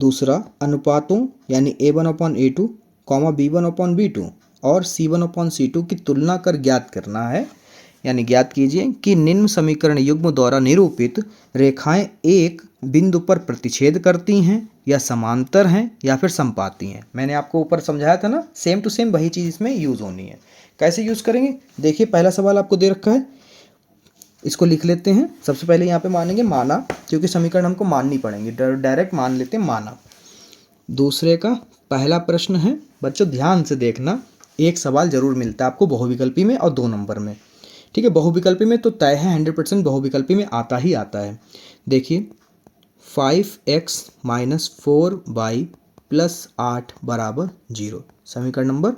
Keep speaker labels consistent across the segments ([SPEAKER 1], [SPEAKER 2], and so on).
[SPEAKER 1] दूसरा, अनुपातों यानी A1/A2, B1/B2 और C1/C2 की तुलना कर ज्ञात करना है। यानी ज्ञात कीजिए कि निम्न समीकरण युग्म द्वारा निरूपित रेखाएं एक बिंदु पर प्रतिच्छेद करती हैं या समांतर हैं या फिर समपाती हैं। मैंने आपको ऊपर समझाया था ना, सेम टू सेम वही चीज़ इसमें यूज़ होनी है। कैसे यूज़ करेंगे, देखिए पहला सवाल आपको दे रखा है, इसको लिख लेते हैं। सबसे पहले यहाँ पे मानेंगे माना, क्योंकि समीकरण हमको माननी पड़ेंगे, डायरेक्ट मान लेते हैं माना। दूसरे का पहला प्रश्न है, बच्चों ध्यान से देखना, एक सवाल जरूर मिलता है आपको बहुविकल्पी में और 2 नंबर में। ठीक है, बहुविकल्पी में तो तय है 100%, बहुविकल्पी में आता ही आता है। देखिए 5x - 4y + 8 = 0, समीकरण नंबर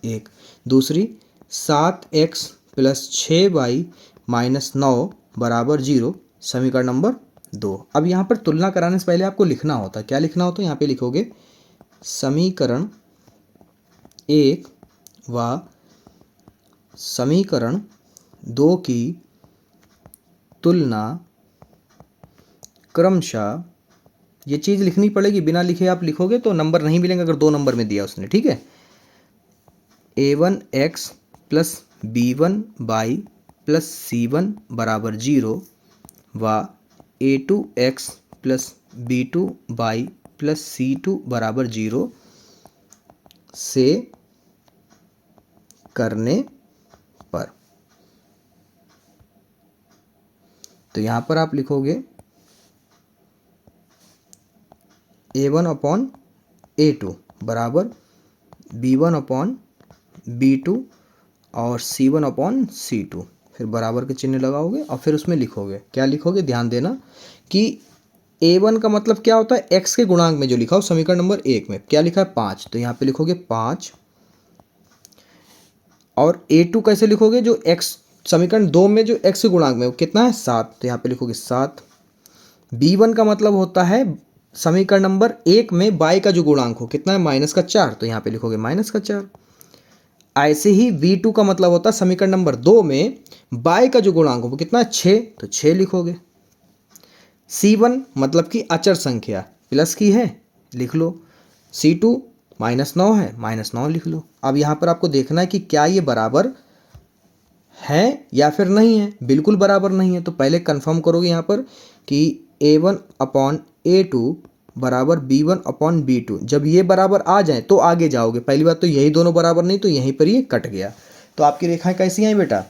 [SPEAKER 1] 1। दूसरी 7x + 6y - 9 = 0, समीकरण नंबर 2। अब यहाँ पर तुलना कराने से पहले आपको लिखना होता है, क्या लिखना होता है, यहाँ पे लिखोगे समीकरण 1 व समीकरण 2 की तुलना क्रमशः, ये चीज़ लिखनी पड़ेगी, बिना लिखे आप लिखोगे तो नंबर नहीं मिलेंगे अगर 2 नंबर में दिया उसने। ठीक है, A1x + B1y + C1 = 0 व A2x + B2y + C2 = 0 से करने पर। तो यहाँ पर आप लिखोगे A1/A2 बराबर B1/B2 और C1/C2, फिर बराबर के चिन्ह लगाओगे और फिर उसमें लिखोगे, क्या लिखोगे, ध्यान देना कि A1 का मतलब क्या होता है, x के गुणांक में जो लिखा हो समीकरण नंबर 1 में, क्या लिखा है 5, तो यहाँ पे लिखोगे 5। और A2 कैसे लिखोगे, जो x समीकरण 2 में जो x के गुणांक में वो कितना है 7, तो यहाँ पे लिखोगे 7। B1 का मतलब होता है समीकरण नंबर 1 में y का जो गुणांक हो कितना है -4, तो यहाँ पे लिखोगे -4। ऐसे ही V2 का मतलब होता है समीकरण नंबर 2 में y का जो गुणांक हो वो कितना है 6, तो 6 लिखोगे। C1 मतलब कि अचर संख्या प्लस की है, लिख लो। C2 -9 है, -9 लिख लो। अब यहाँ पर आपको देखना है कि क्या ये बराबर है या फिर नहीं है। बिल्कुल बराबर नहीं है, तो पहले कंफर्म करोगे यहाँ पर कि A1/A2 बराबर B1/B2। जब ये बराबर आ जाए तो आगे जाओगे। पहली बात तो यही दोनों बराबर नहीं, तो यहीं पर ये कट गया। तो आपकी रेखाएं कैसी आई बेटा,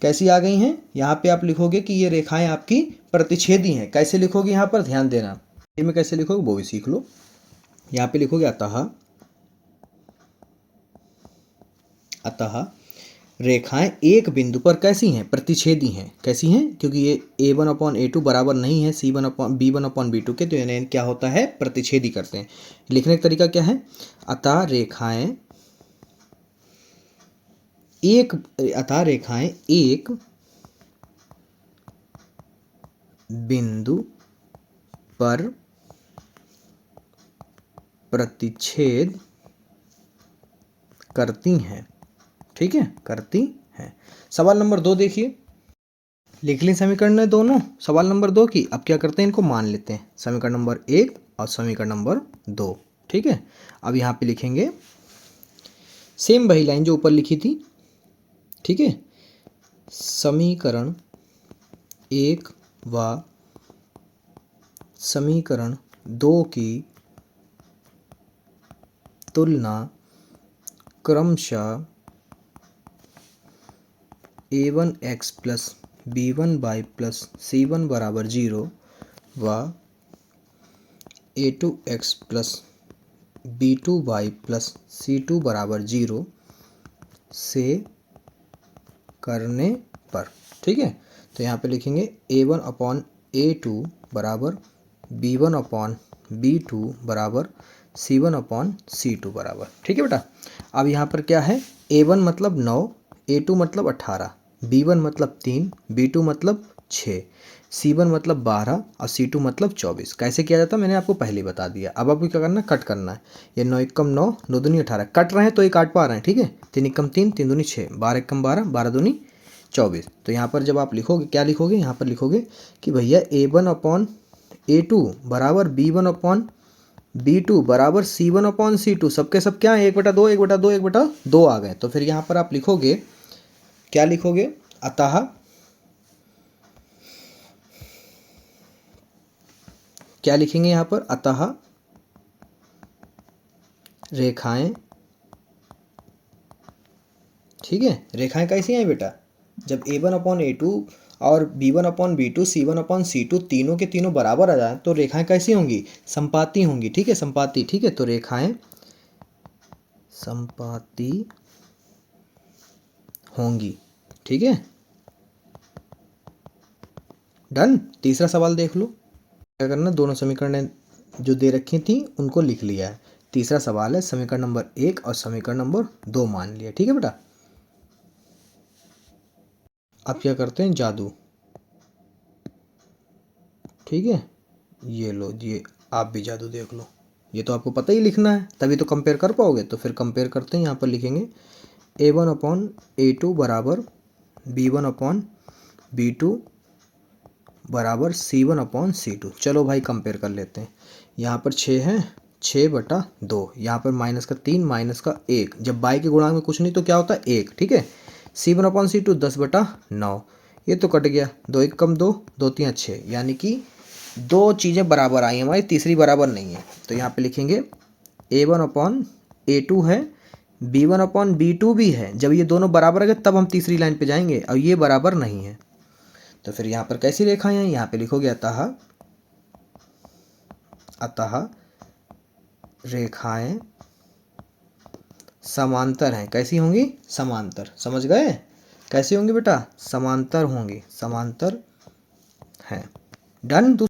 [SPEAKER 1] कैसी आ गई हैं, यहाँ पे आप लिखोगे कि ये रेखाएं आपकी प्रतिच्छेदी हैं। कैसे लिखोगे यहाँ पर ध्यान देना, में कैसे लिखोगे वो भी सीख लो। यहाँ पे लिखोगे अतः रेखाएं एक बिंदु पर कैसी हैं, प्रतिच्छेदी हैं। कैसी हैं, क्योंकि ये A1/A2 बराबर नहीं है B1/B2 के, तो यानी क्या होता है, प्रतिच्छेदी करते हैं। लिखने का तरीका क्या है, अतः रेखाएं एक बिंदु पर प्रतिच्छेद करती हैं। ठीक है, करती हैं। सवाल नंबर 2 देखिए, लिख ली समीकरण है दोनों सवाल नंबर 2 की। अब क्या करते हैं, इनको मान लेते हैं, समीकरण नंबर 1 और समीकरण नंबर 2। ठीक है, अब यहाँ पे लिखेंगे सेम वही लाइन जो ऊपर लिखी थी। ठीक है, समीकरण 1 व समीकरण 2 की तुलना क्रमशः A1x + B1y + C1 = 0 व A2x + B2y + C2 = 0 से करने पर। ठीक है, तो यहाँ पे लिखेंगे A1/A2 बराबर B1/B2 बराबर C1/C2 बराबर। ठीक है बेटा, अब यहाँ पर क्या है, A1 मतलब 9, A2 मतलब 18, B1 मतलब 3, B2 मतलब 6, C1 मतलब 12 और C2 मतलब 24। कैसे किया जाता है मैंने आपको पहले बता दिया। अब आपको क्या करना है, कट करना है। ये 9 एकम 9, 9 दूनी 18, कट रहे हैं तो ये काट पा रहे हैं। ठीक है, 3 एकम 3, 3 दूनी 6, 12 एकम 12, 12 दूनी 24। तो यहाँ पर जब आप लिखोगे, क्या लिखोगे, यहाँ पर लिखोगे कि भैया A1/A2 बराबर B1/B2 B2 बराबर C1/C2, सबके सब क्या है 1/2 1/2 1/2 आ गए। तो फिर यहाँ पर आप लिखोगे, क्या लिखोगे, अतः क्या लिखेंगे यहाँ पर, अतः रेखाएं, ठीक है, रेखाएं कैसी हैं बेटा, जब A1/A2 और B1/B2 C1/C2 तीनों के तीनों बराबर आ जाए तो रेखाएं कैसी होंगी, संपाती होंगी, ठीक है, संपाती, ठीक है। तो रेखाएं संपाती होंगी, ठीक है, डन। तीसरा सवाल देख लो, क्या करना, दोनों समीकरण जो दे रखी थी उनको लिख लिया है। तीसरा सवाल है समीकरण नंबर 1 और समीकरण नंबर 2 मान लिया, ठीक है बेटा। अब क्या करते हैं, जादू, ठीक है, ये लो, ये आप भी जादू देख लो, ये तो आपको पता ही लिखना है, तभी तो कंपेयर कर पाओगे। तो फिर कंपेयर करते हैं, यहाँ पर लिखेंगे A1/A2 बराबर B1/B2 बराबर C1/C2। चलो भाई कंपेयर कर लेते हैं। यहाँ पर 6 है, 6/2, यहाँ पर -3 -1, जब बाई के गुणांक में कुछ नहीं तो क्या होता है 1, ठीक है। C1/C2 10/9, ये तो कट गया, 2 1 कम 2, 2 3 6, यानी कि दो चीज़ें बराबर आई, हमारी तीसरी बराबर नहीं है। तो यहाँ पे लिखेंगे A1/A2 है, B1/B2 भी है, जब ये दोनों बराबर है तब हम तीसरी लाइन पे जाएंगे, और ये बराबर नहीं है। तो फिर यहाँ पर कैसी रेखाएं हैं, यहाँ पे लिखोगे अतः रेखाएं समांतर हैं, कैसी होंगी, समांतर, समझ गए, कैसी होंगी बेटा, समांतर होंगी, समांतर हैं, डन।